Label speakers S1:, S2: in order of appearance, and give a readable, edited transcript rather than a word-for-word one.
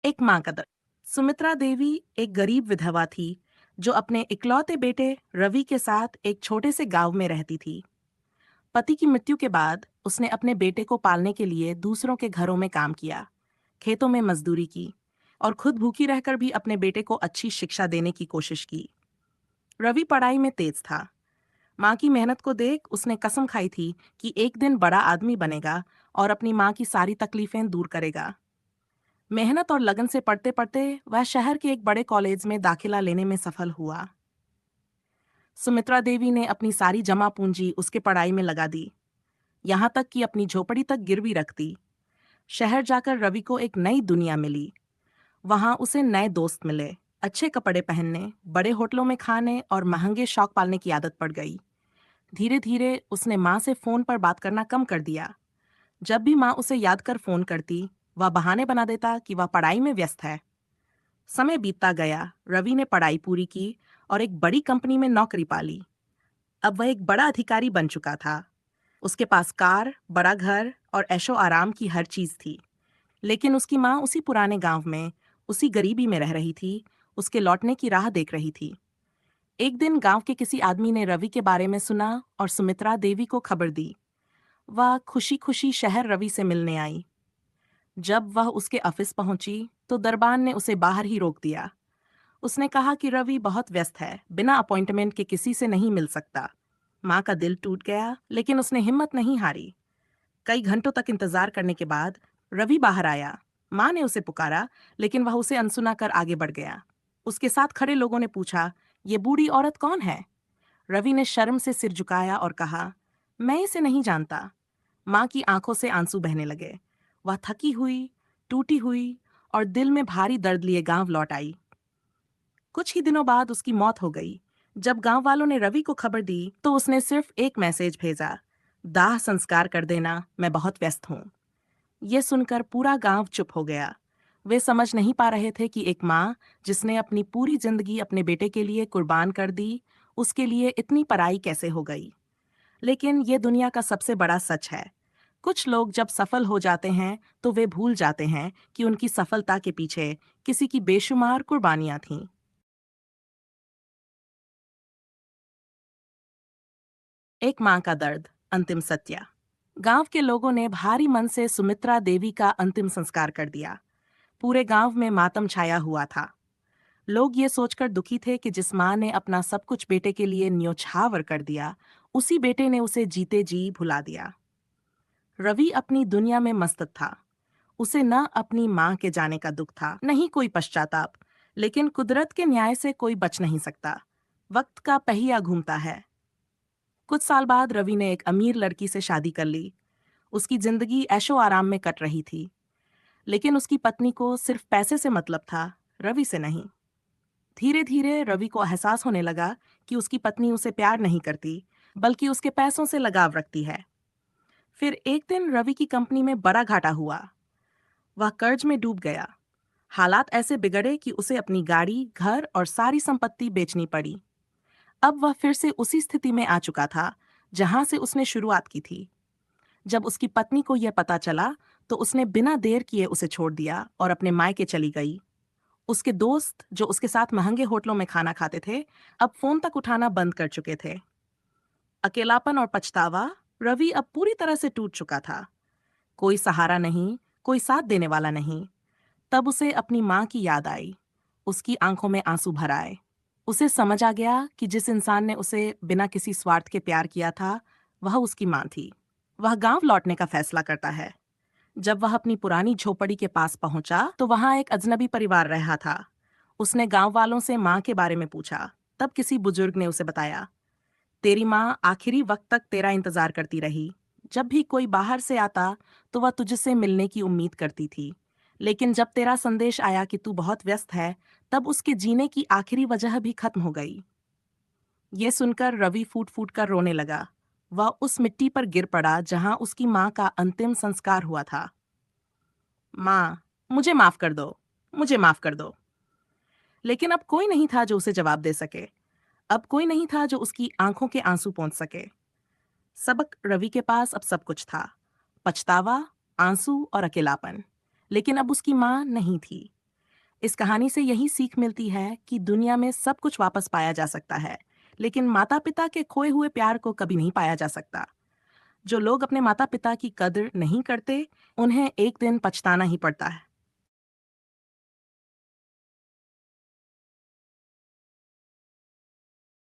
S1: एक माँ का दर्द। सुमित्रा देवी एक गरीब विधवा थी जो अपने इकलौते बेटे रवि के साथ एक छोटे से गांव में रहती थी। पति की मृत्यु के बाद उसने अपने बेटे को पालने के लिए दूसरों के घरों में काम किया, खेतों में मजदूरी की और खुद भूखी रहकर भी अपने बेटे को अच्छी शिक्षा देने की कोशिश की। रवि पढ़ाई में तेज था। माँ की मेहनत को देख उसने कसम खाई थी कि एक दिन बड़ा आदमी बनेगा और अपनी माँ की सारी तकलीफें दूर करेगा। मेहनत और लगन से पढ़ते पढ़ते वह शहर के एक बड़े कॉलेज में दाखिला लेने में सफल हुआ। सुमित्रा देवी ने अपनी सारी जमा पूंजी उसके पढ़ाई में लगा दी, यहाँ तक कि अपनी झोपड़ी तक गिरवी रख दी। शहर जाकर रवि को एक नई दुनिया मिली। वहां उसे नए दोस्त मिले, अच्छे कपड़े पहनने, बड़े होटलों में खाने और महंगे शौक पालने की आदत पड़ गई। धीरे धीरे उसने माँ से फोन पर बात करना कम कर दिया। जब भी माँ उसे याद कर फोन करती, वह बहाने बना देता कि वह पढ़ाई में व्यस्त है। समय बीतता गया, रवि ने पढ़ाई पूरी की और एक बड़ी कंपनी में नौकरी पाली। अब वह एक बड़ा अधिकारी बन चुका था। उसके पास कार, बड़ा घर और ऐशो आराम की हर चीज थी। लेकिन उसकी माँ उसी पुराने गांव में, उसी गरीबी में रह रही थी, उसके लौटने की राह देख रही थी। एक दिन गांव के किसी आदमी ने रवि के बारे में सुना और सुमित्रा देवी को खबर दी। वह खुशी खुशी शहर रवि से मिलने आई। जब वह उसके ऑफिस पहुंची तो दरबान ने उसे बाहर ही रोक दिया। उसने कहा कि रवि बहुत व्यस्त है, बिना अपॉइंटमेंट के किसी से नहीं मिल सकता। माँ का दिल टूट गया, लेकिन उसने हिम्मत नहीं हारी। कई घंटों तक इंतजार करने के बाद रवि बाहर आया। माँ ने उसे पुकारा, लेकिन वह उसे अनसुना कर आगे बढ़ गया। उसके साथ खड़े लोगों ने पूछा, ये बूढ़ी औरत कौन है? रवि ने शर्म से सिर झुकाया और कहा, मैं इसे नहीं जानता। माँ की आंखों से आंसू बहने लगे। वह थकी हुई, टूटी हुई और दिल में भारी दर्द लिए गांव लौट आई। कुछ ही दिनों बाद उसकी मौत हो गई। जब गांव वालों ने रवि को खबर दी तो उसने सिर्फ एक मैसेज भेजा, दाह संस्कार कर देना, मैं बहुत व्यस्त हूँ। ये सुनकर पूरा गांव चुप हो गया। वे समझ नहीं पा रहे थे कि एक माँ जिसने अपनी पूरी जिंदगी अपने बेटे के लिए कुर्बान कर दी, उसके लिए इतनी पराई कैसे हो गई। लेकिन ये दुनिया का सबसे बड़ा सच है। कुछ लोग जब सफल हो जाते हैं तो वे भूल जाते हैं कि उनकी सफलता के पीछे किसी की बेशुमार कुर्बानियां थीं। एक माँ का दर्द, अंतिम सत्या। गांव के लोगों ने भारी मन से सुमित्रा देवी का अंतिम संस्कार कर दिया। पूरे गांव में मातम छाया हुआ था। लोग ये सोचकर दुखी थे कि जिस माँ ने अपना सब कुछ बेटे के लिए न्योछावर कर दिया, उसी बेटे ने उसे जीते जी भुला दिया। रवि अपनी दुनिया में मस्त था। उसे न अपनी माँ के जाने का दुख था, न ही कोई पश्चाताप। लेकिन कुदरत के न्याय से कोई बच नहीं सकता। वक्त का पहिया घूमता है। कुछ साल बाद रवि ने एक अमीर लड़की से शादी कर ली। उसकी जिंदगी ऐशो आराम में कट रही थी। लेकिन उसकी पत्नी को सिर्फ पैसे से मतलब था, रवि से नहीं। धीरे धीरे रवि को एहसास होने लगा कि उसकी पत्नी उसे प्यार नहीं करती, बल्कि उसके पैसों से लगाव रखती है। फिर एक दिन रवि की कंपनी में बड़ा घाटा हुआ। वह कर्ज में डूब गया। हालात ऐसे बिगड़े कि उसे अपनी गाड़ी, घर और सारी संपत्ति बेचनी पड़ी। अब वह फिर से उसी स्थिति में आ चुका था जहां से उसने शुरुआत की थी। जब उसकी पत्नी को यह पता चला तो उसने बिना देर किए उसे छोड़ दिया और अपने मायके चली गई। उसके दोस्त जो उसके साथ महंगे होटलों में खाना खाते थे, अब फोन तक उठाना बंद कर चुके थे। अकेलापन और पछतावा, रवि अब पूरी तरह से टूट चुका था। कोई सहारा नहीं, कोई साथ देने वाला नहीं। तब उसे अपनी माँ की याद आई। उसकी आंखों में आंसू भर आए। उसे समझ आ गया कि जिस इंसान ने उसे बिना किसी स्वार्थ के प्यार किया था, वह उसकी माँ थी। वह गांव लौटने का फैसला करता है। जब वह अपनी पुरानी झोपड़ी के पास पहुंचा तो वहां एक अजनबी परिवार रहा था। उसने गांव वालों से माँ के बारे में पूछा। तब किसी बुजुर्ग ने उसे बताया, तेरी माँ आखिरी वक्त तक तेरा इंतजार करती रही। जब भी कोई बाहर से आता तो वह तुझसे मिलने की उम्मीद करती थी। लेकिन जब तेरा संदेश आया कि तू बहुत व्यस्त है, तब उसके जीने की आखिरी वजह भी खत्म हो गई। ये सुनकर रवि फूट फूट कर रोने लगा। वह उस मिट्टी पर गिर पड़ा जहां उसकी माँ का अंतिम संस्कार हुआ था। माँ, मुझे माफ कर दो, मुझे माफ कर दो। लेकिन अब कोई नहीं था जो उसे जवाब दे सके। अब कोई नहीं था जो उसकी आंखों के आंसू पहुंच सके। सबक रवि के पास अब सब कुछ था, पछतावा, आंसू और अकेलापन। लेकिन अब उसकी माँ नहीं थी। इस कहानी से यही सीख मिलती है कि दुनिया में सब कुछ वापस पाया जा सकता है, लेकिन माता पिता के खोए हुए प्यार को कभी नहीं पाया जा सकता। जो लोग अपने माता पिता की कद्र नहीं करते, उन्हें एक दिन पछताना ही पड़ता है।